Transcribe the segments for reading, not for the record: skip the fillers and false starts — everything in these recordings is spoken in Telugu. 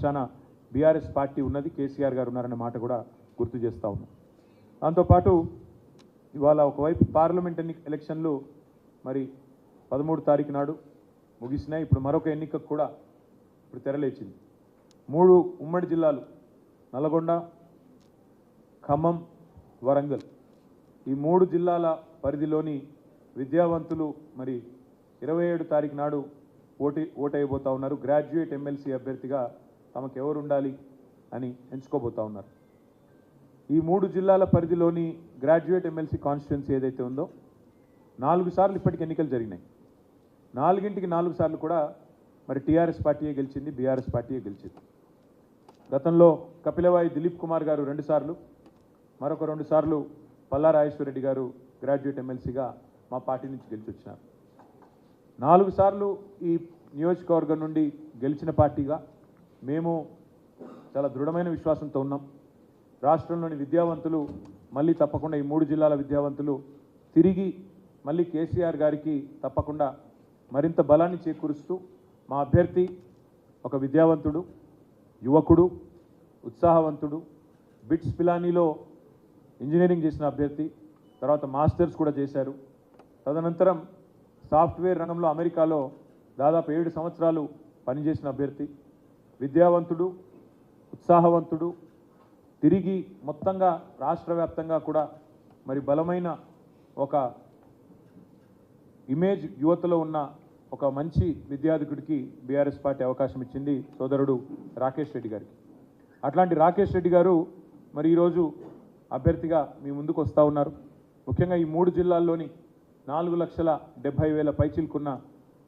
పక్షాన బీఆర్ఎస్ పార్టీ ఉన్నది, కేసీఆర్ గారు ఉన్నారనే మాట కూడా గుర్తు చేస్తూ ఉన్నాం. దాంతోపాటు ఇవాళ ఒకవైపు పార్లమెంట్ ఎలక్షన్లు మరి 13 తారీఖు నాడు ముగిసినాయి. ఇప్పుడు మరొక ఎన్నికకు కూడా ఇప్పుడు తెరలేచింది. 3 ఉమ్మడి జిల్లాలు నల్గొండ, ఖమ్మం, వరంగల్, ఈ 3 జిల్లాల పరిధిలోని విద్యావంతులు మరి 27 తారీఖు నాడు ఓటైపోతూ ఉన్నారు. గ్రాడ్యుయేట్ ఎమ్మెల్సీ అభ్యర్థిగా తమకు ఎవరు ఉండాలి అని ఎంచుకోబోతూ ఉన్నారు. ఈ 3 జిల్లాల పరిధిలోని గ్రాడ్యుయేట్ ఎమ్మెల్సీ కాన్స్టిట్యున్సీ ఏదైతే ఉందో 4 సార్లు ఇప్పటికి ఎన్నికలు జరిగినాయి. 4ంటికి 4 సార్లు కూడా మరి టీఆర్ఎస్ పార్టీయే గెలిచింది, బీఆర్ఎస్ పార్టీయే గెలిచింది. గతంలో కపిలవాయి దిలీప్ కుమార్ గారు 2 సార్లు, మరొక 2 సార్లు పల్లా రాజేశ్వరరెడ్డి గారు గ్రాడ్యుయేట్ ఎమ్మెల్సీగా మా పార్టీ నుంచి గెలిచి వచ్చినారు. 4 సార్లు ఈ నియోజకవర్గం నుండి గెలిచిన పార్టీగా మేము చాలా దృఢమైన విశ్వాసంతో ఉన్నాం. రాష్ట్రంలోని విద్యావంతులు మళ్ళీ తప్పకుండా ఈ 3 జిల్లాల విద్యావంతులు తిరిగి మళ్ళీ కేసీఆర్ గారికి తప్పకుండా మరింత బలాన్ని చేకూరుస్తూ మా అభ్యర్థి ఒక విద్యావంతుడు, యువకుడు, ఉత్సాహవంతుడు, బిట్స్ పిలానీలో ఇంజనీరింగ్ చేసిన అభ్యర్థి, తర్వాత మాస్టర్స్ కూడా చేశారు. తదనంతరం సాఫ్ట్వేర్ రంగంలో అమెరికాలో దాదాపు 7 సంవత్సరాలు పనిచేసిన అభ్యర్థి, విద్యావంతుడు, ఉత్సాహవంతుడు, తిరిగి మొత్తంగా రాష్ట్ర వ్యాప్తంగా కూడా మరి బలమైన ఒక ఇమేజ్ యువతలో ఉన్న ఒక మంచి విద్యార్థికుడికి బీఆర్ఎస్ పార్టీ అవకాశం ఇచ్చింది సోదరుడు రాకేష్ రెడ్డి గారికి. అట్లాంటి రాకేష్ రెడ్డి గారు మరి ఈరోజు అభ్యర్థిగా మీ ముందుకు వస్తూ ఉన్నారు. ముఖ్యంగా ఈ 3 జిల్లాల్లోని 4,70,000 పైచిలుకున్న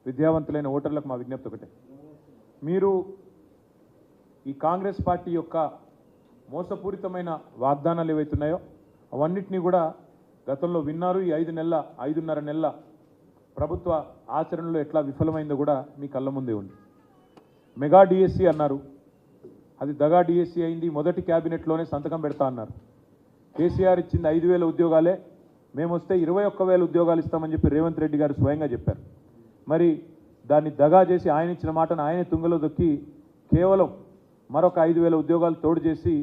విద్యావంతులైన ఓటర్లకు మా విజ్ఞప్తి ఒకటే, మీరు ఈ కాంగ్రెస్ పార్టీ యొక్క మోసపూరితమైన వాగ్దానాలు ఏవైతున్నాయో అవన్నిటినీ కూడా గతంలో విన్నారు. ఈ 5.5 నెలల ప్రభుత్వ ఆచరణలో ఎట్లా విఫలమైందో కూడా మీ కళ్ళ ముందే ఉంది. మెగా డిఎస్సి అన్నారు, అది దగా డిఎస్సి అయింది. మొదటి క్యాబినెట్లోనే సంతకం పెడతా అన్నారు. కేసీఆర్ ఇచ్చింది 5,000 ఉద్యోగాలే, మేము వస్తే 21,000 ఉద్యోగాలు ఇస్తామని చెప్పి రేవంత్ రెడ్డి గారు స్వయంగా చెప్పారు. మరి దాన్ని దగా చేసి ఆయన ఇచ్చిన మాటను ఆయనే తుంగలో దొక్కి కేవలం మరొక 5,000 ఉద్యోగాలు తోడు చేసి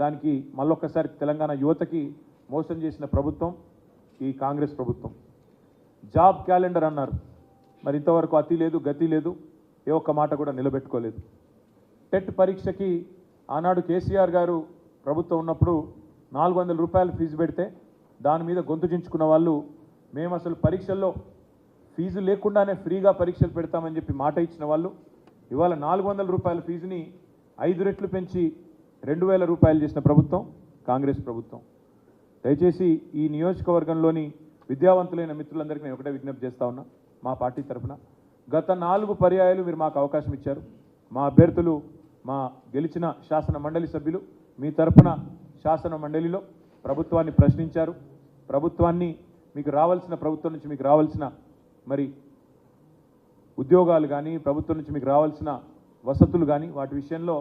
దానికి మళ్ళొక్కసారి తెలంగాణ యువతకి మోసం చేసిన ప్రభుత్వం ఈ కాంగ్రెస్ ప్రభుత్వం. జాబ్ క్యాలెండర్ అన్నారు, మరి ఇంతవరకు అతి లేదు గతి లేదు, ఏ ఒక్క మాట కూడా నిలబెట్టుకోలేదు. టెట్ పరీక్షకి ఆనాడు కేసీఆర్ గారు ప్రభుత్వం ఉన్నప్పుడు 400 రూపాయలు ఫీజు పెడితే దాని మీద గొంతు చించుకున్న వాళ్ళు, మేము అసలు పరీక్షల్లో ఫీజు లేకుండానే ఫ్రీగా పరీక్షలు పెడతామని చెప్పి మాట ఇచ్చిన వాళ్ళు ఇవాళ 400 రూపాయల ఫీజుని 5 రెట్లు పెంచి 2,000 రూపాయలు చేసిన ప్రభుత్వం కాంగ్రెస్ ప్రభుత్వం. దయచేసి ఈ నియోజకవర్గంలోని విద్యావంతులైన మిత్రులందరికీ నేను ఒకటే విజ్ఞప్తి చేస్తా ఉన్నా, మా పార్టీ తరఫున గత 4 పర్యాయాలు మీరు మాకు అవకాశం ఇచ్చారు. మా అభ్యర్థులు, మా గెలిచిన శాసన మండలి సభ్యులు మీ తరఫున శాసన మండలిలో ప్రభుత్వాన్ని ప్రశ్నించారు. ప్రభుత్వాన్ని ప్రభుత్వం నుంచి మీకు రావాల్సిన మరి ఉద్యోగాలు కానీ, ప్రభుత్వం నుంచి మీకు రావాల్సిన వసతులు కానీ వాటి విషయంలో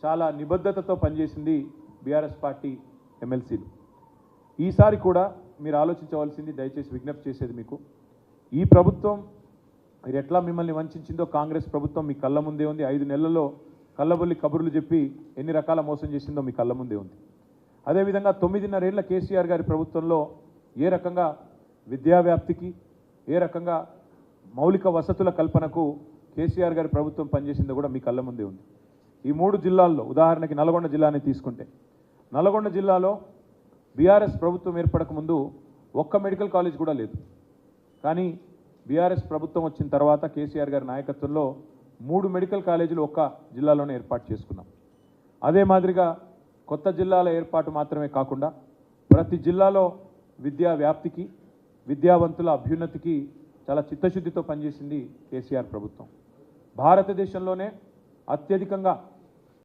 చాలా నిబద్ధతతో పనిచేసింది బీఆర్ఎస్ పార్టీ ఎమ్మెల్సీలు. ఈసారి కూడా మీరు ఆలోచించవలసింది, దయచేసి విజ్ఞప్తి చేసేది మీకు, ఈ ప్రభుత్వం మీరు ఎట్లా మిమ్మల్ని వంచిందో కాంగ్రెస్ ప్రభుత్వం మీ కళ్ళ ముందే ఉంది. 5 నెలల్లో కళ్ళబొల్లి కబుర్లు చెప్పి ఎన్ని రకాల మోసం చేసిందో మీ కళ్ళ ముందే ఉంది. అదేవిధంగా 9.5 ఏళ్ల కేసీఆర్ గారి ప్రభుత్వంలో ఏ రకంగా విద్యావ్యాప్తికి, ఏ రకంగా మౌలిక వసతుల కల్పనకు కేసీఆర్ గారి ప్రభుత్వం పనిచేసిందో కూడా మీ కళ్ళ ముందే ఉంది. ఈ 3 జిల్లాల్లో ఉదాహరణకి నల్గొండ జిల్లాని తీసుకుంటే, నల్గొండ జిల్లాలో బీఆర్ఎస్ ప్రభుత్వం ఏర్పడక ముందు ఒక్క మెడికల్ కాలేజ్ కూడా లేదు. కానీ బీఆర్ఎస్ ప్రభుత్వం వచ్చిన తర్వాత కేసీఆర్ గారి నాయకత్వంలో 3 మెడికల్ కాలేజీలు ఒక్క జిల్లాలోనే ఏర్పాటు చేసుకున్నాం. అదే మాదిరిగా కొత్త జిల్లాల ఏర్పాటు మాత్రమే కాకుండా ప్రతి జిల్లాలో విద్యా వ్యాప్తికి, విద్యావంతుల అభ్యున్నతికి చాలా చిత్తశుద్ధితో పనిచేసింది కేసీఆర్ ప్రభుత్వం. భారతదేశంలోనే అత్యధికంగా